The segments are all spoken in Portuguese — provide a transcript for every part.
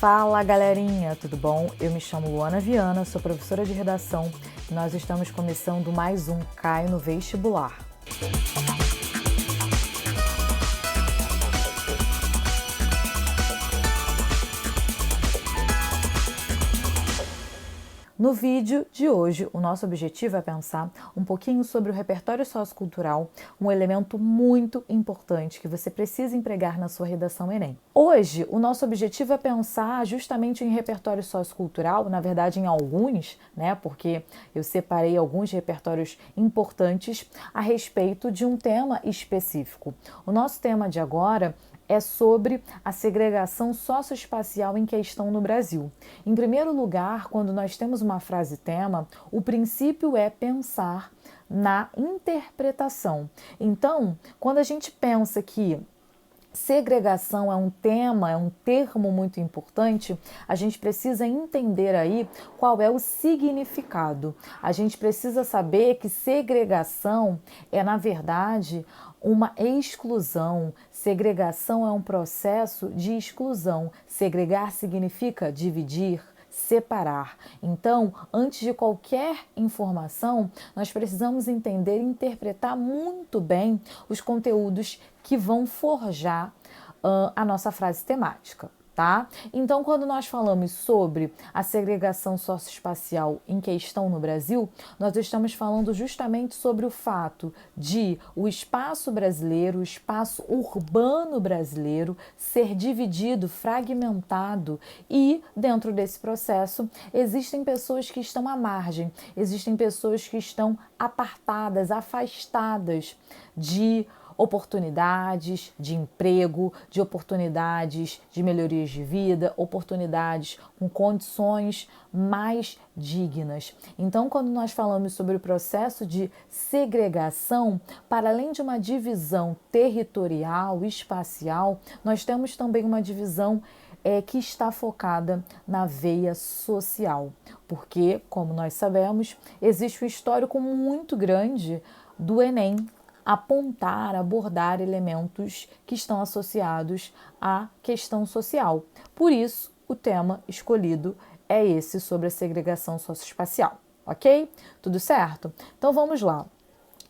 Fala galerinha, tudo bom? Eu me chamo Luana Viana, sou professora de redação e nós estamos começando mais um Cai no Vestibular. No vídeo de hoje, o nosso objetivo é pensar um pouquinho sobre o repertório sociocultural, um elemento muito importante que você precisa empregar na sua redação Enem. Hoje, o nosso objetivo é pensar justamente em repertório sociocultural, na verdade em alguns, porque eu separei alguns repertórios importantes a respeito de um tema específico. O nosso tema de agora é sobre a segregação socioespacial em questão no Brasil. Em primeiro lugar, quando nós temos uma frase-tema, o princípio é pensar na interpretação. Então, quando a gente pensa que segregação é um tema, é um termo muito importante, a gente precisa entender aí qual é o significado. A gente precisa saber que segregação é, na verdade, uma exclusão. Segregação é um processo de exclusão. Segregar significa dividir, separar. Então, antes de qualquer informação, nós precisamos entender e interpretar muito bem os conteúdos que vão forjar a nossa frase temática. Tá? Então, quando nós falamos sobre a segregação socioespacial em questão no Brasil, nós estamos falando justamente sobre o fato de o espaço brasileiro, o espaço urbano brasileiro ser dividido, fragmentado e, dentro desse processo, existem pessoas que estão à margem, existem pessoas que estão apartadas, afastadas de oportunidades de emprego, de oportunidades de melhorias de vida, oportunidades com condições mais dignas. Então, quando nós falamos sobre o processo de segregação, para além de uma divisão territorial, espacial, nós temos também uma divisão que está focada na veia social, porque, como nós sabemos, existe um histórico muito grande do Enem apontar, abordar elementos que estão associados à questão social. Por isso, o tema escolhido é esse sobre a segregação socioespacial, ok? Tudo certo? Então vamos lá.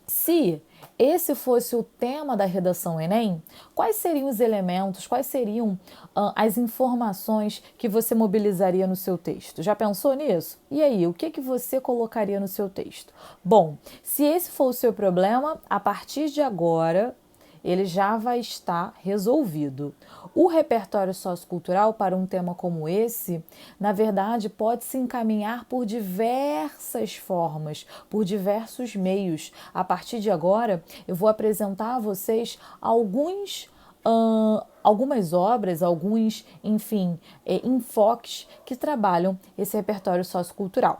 Se esse fosse o tema da redação Enem, quais seriam os elementos, quais seriam as informações que você mobilizaria no seu texto? Já pensou nisso? E aí, o que você colocaria no seu texto? Bom, se esse for o seu problema, a partir de agora ele já vai estar resolvido. O repertório sociocultural para um tema como esse, na verdade, pode se encaminhar por diversas formas, por diversos meios. A partir de agora, eu vou apresentar a vocês algumas obras, alguns, enfoques que trabalham esse repertório sociocultural.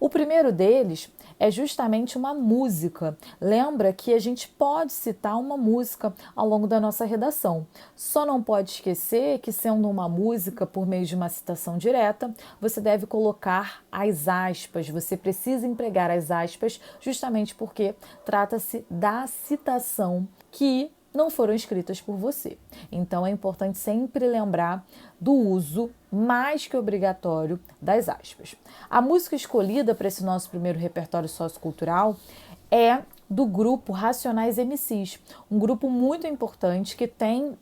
O primeiro deles é justamente uma música. Lembra que a gente pode citar uma música ao longo da nossa redação. Só não pode esquecer que, sendo uma música por meio de uma citação direta, você deve colocar as aspas. Você precisa empregar as aspas justamente porque trata-se da citação que não foram escritas por você. Então, é importante sempre lembrar do uso mais que obrigatório das aspas. A música escolhida para esse nosso primeiro repertório sociocultural é do grupo Racionais MCs, um grupo muito importante que tem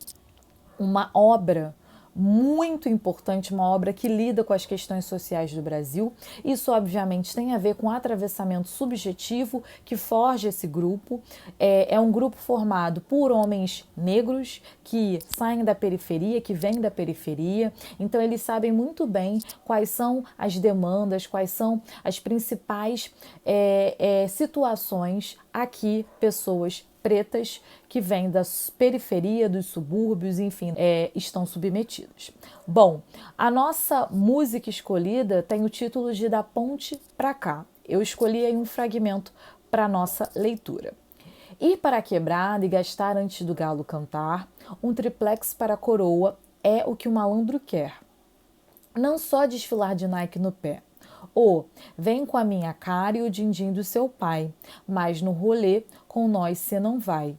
uma obra muito importante, uma obra que lida com as questões sociais do Brasil. Isso, obviamente, tem a ver com o atravessamento subjetivo que forja esse grupo. É um grupo formado por homens negros que saem da periferia, que vêm da periferia. Então, eles sabem muito bem quais são as demandas, quais são as principais situações a que pessoas pretas que vêm da periferia, dos subúrbios, estão submetidos. Bom, a nossa música escolhida tem o título de Da Ponte Pra Cá. Eu escolhi aí um fragmento para nossa leitura. Ir para a quebrada e gastar antes do galo cantar, um triplex para a coroa é o que o malandro quer. Não só desfilar de Nike no pé, vem com a minha cara e o din-din do seu pai, mas no rolê com nós cê não vai.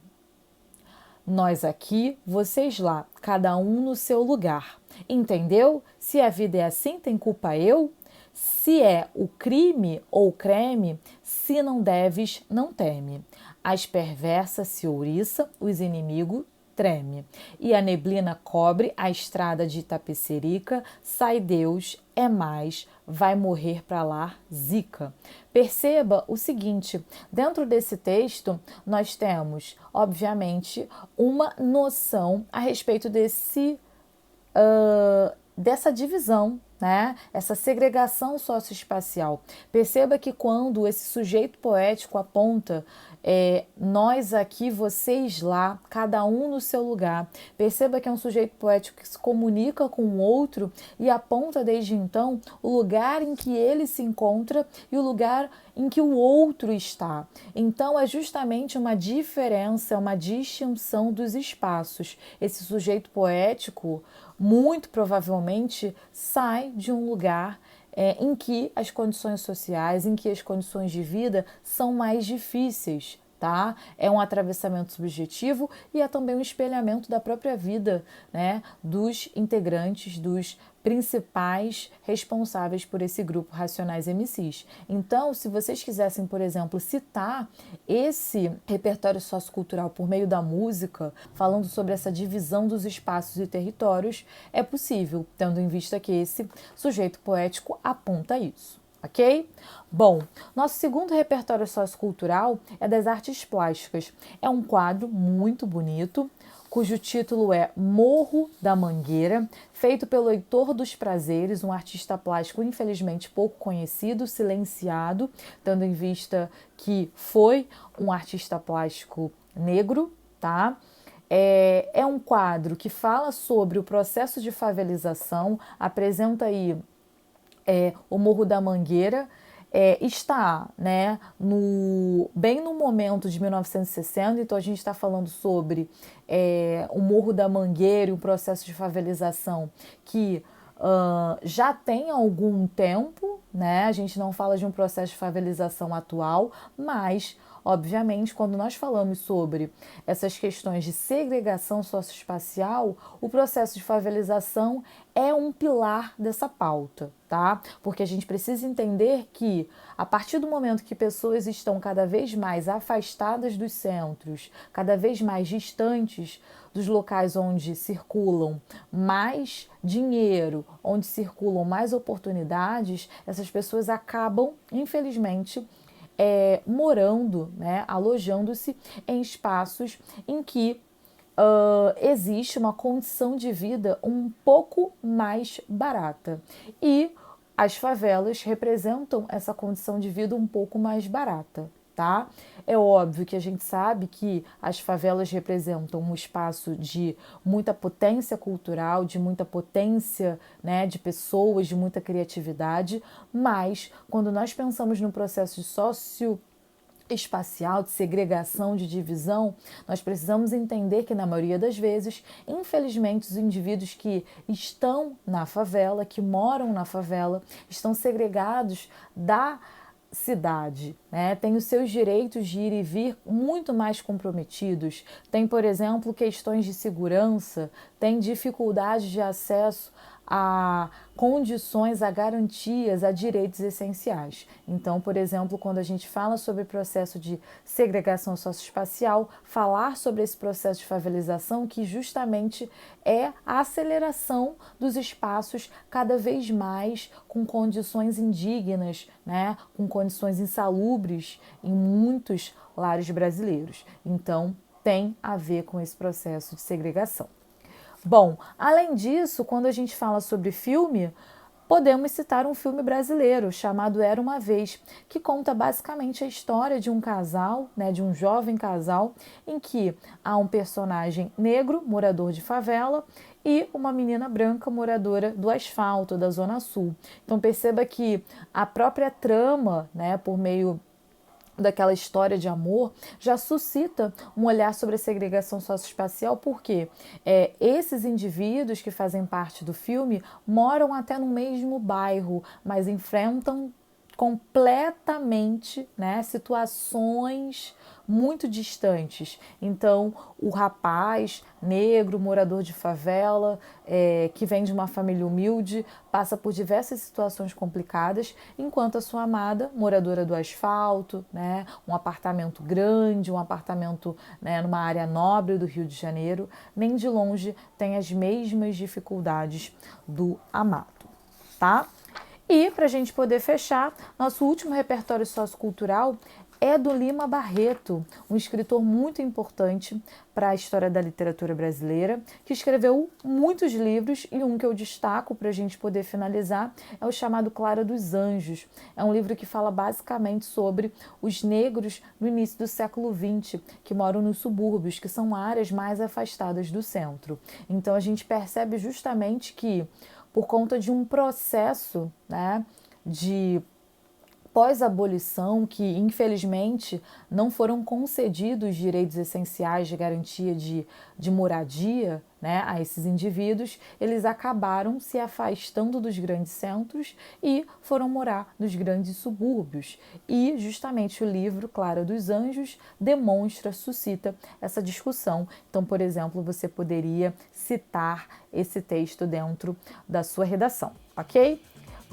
Nós aqui, vocês lá, cada um no seu lugar. Entendeu? Se a vida é assim, tem culpa eu? Se é o crime ou creme, se não deves, não teme. As perversas se ouriça, os inimigos treme. E a neblina cobre a estrada de Itapecerica, sai Deus, é mais, vai morrer pra lá, zica. Perceba o seguinte, dentro desse texto nós temos, obviamente, uma noção a respeito dessa divisão, né? Essa segregação socioespacial. Perceba que quando esse sujeito poético aponta nós aqui, vocês lá, cada um no seu lugar. Perceba que é um sujeito poético que se comunica com o outro e aponta desde então o lugar em que ele se encontra e o lugar em que o outro está. Então é justamente uma diferença, uma distinção dos espaços. Esse sujeito poético, muito provavelmente, sai de um lugar em que as condições sociais, em que as condições de vida são mais difíceis, tá? É um atravessamento subjetivo e é também um espelhamento da própria vida, né, dos integrantes, dos principais responsáveis por esse grupo Racionais MCs. Então, se vocês quisessem, por exemplo, citar esse repertório sociocultural por meio da música, falando sobre essa divisão dos espaços e territórios, é possível, tendo em vista que esse sujeito poético aponta isso. Ok? Bom, nosso segundo repertório sociocultural é das artes plásticas. É um quadro muito bonito, cujo título é Morro da Mangueira, feito pelo Heitor dos Prazeres, um artista plástico infelizmente pouco conhecido, silenciado, tendo em vista que foi um artista plástico negro, tá? É um quadro que fala sobre o processo de favelização, apresenta aí o Morro da Mangueira, está, né, bem no momento de 1960, então a gente está falando sobre o Morro da Mangueira e o processo de favelização que já tem algum tempo, né? A gente não fala de um processo de favelização atual, mas obviamente, quando nós falamos sobre essas questões de segregação socioespacial, o processo de favelização é um pilar dessa pauta, tá? Porque a gente precisa entender que, a partir do momento que pessoas estão cada vez mais afastadas dos centros, cada vez mais distantes dos locais onde circulam mais dinheiro, onde circulam mais oportunidades, essas pessoas acabam, infelizmente, morando, né, alojando-se em espaços em que existe uma condição de vida um pouco mais barata. E as favelas representam essa condição de vida um pouco mais barata, tá? É óbvio que a gente sabe que as favelas representam um espaço de muita potência cultural, de muita potência, né, de pessoas, de muita criatividade, mas quando nós pensamos no processo de socioespacial, de segregação, de divisão, nós precisamos entender que, na maioria das vezes, infelizmente, os indivíduos que estão na favela, que moram na favela, estão segregados da cidade, né? Tem os seus direitos de ir e vir muito mais comprometidos. Tem, por exemplo, questões de segurança, tem dificuldade de acesso a condições, a garantias, a direitos essenciais. Então, por exemplo, quando a gente fala sobre o processo de segregação socioespacial, falar sobre esse processo de favelização, que justamente é a aceleração dos espaços cada vez mais com condições indignas, né? Com condições insalubres em muitos lares brasileiros. Então, tem a ver com esse processo de segregação. Bom, além disso, quando a gente fala sobre filme, podemos citar um filme brasileiro chamado Era Uma Vez, que conta basicamente a história de um casal, né, de um jovem casal, em que há um personagem negro, morador de favela, e uma menina branca, moradora do asfalto, da Zona Sul. Então perceba que a própria trama, né, por meio daquela história de amor, já suscita um olhar sobre a segregação socioespacial, porque esses indivíduos que fazem parte do filme moram até no mesmo bairro, mas enfrentam completamente, né, situações muito distantes. Então, o rapaz negro, morador de favela, que vem de uma família humilde, passa por diversas situações complicadas, enquanto a sua amada, moradora do asfalto, né, um apartamento grande, um apartamento, né, numa área nobre do Rio de Janeiro, nem de longe tem as mesmas dificuldades do amado, tá? E, para a gente poder fechar, nosso último repertório sociocultural é do Lima Barreto, um escritor muito importante para a história da literatura brasileira, que escreveu muitos livros, e um que eu destaco para a gente poder finalizar é o chamado Clara dos Anjos. É um livro que fala basicamente sobre os negros no início do século XX, que moram nos subúrbios, que são áreas mais afastadas do centro. Então a gente percebe justamente que, por conta de um processo, né, de pós-abolição, que infelizmente não foram concedidos direitos essenciais de garantia de moradia, né, a esses indivíduos, eles acabaram se afastando dos grandes centros e foram morar nos grandes subúrbios. E justamente o livro Clara dos Anjos demonstra, suscita essa discussão. Então, por exemplo, você poderia citar esse texto dentro da sua redação, ok?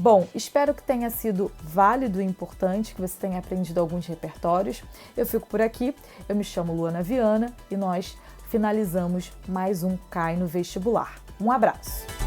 Bom, espero que tenha sido válido e importante, que você tenha aprendido alguns repertórios. Eu fico por aqui, eu me chamo Luana Viana e nós finalizamos mais um Cai no Vestibular. Um abraço!